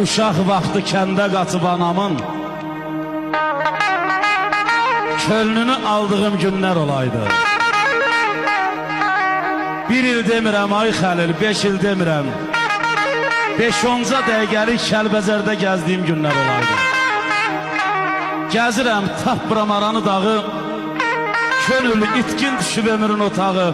uşaq vaxtı kəndə qaçıb anamın könlünü aldığım günlər olaydı. Bir il demirəm ay Xəlil, 5 il demirəm, 5-10 dəqiqəlik Kəlbəzərdə gəzdiyim günlər olaydı. Gəzirəm, tapmıram aranı dağı, könüllü itkin düşüb ömrün otağı.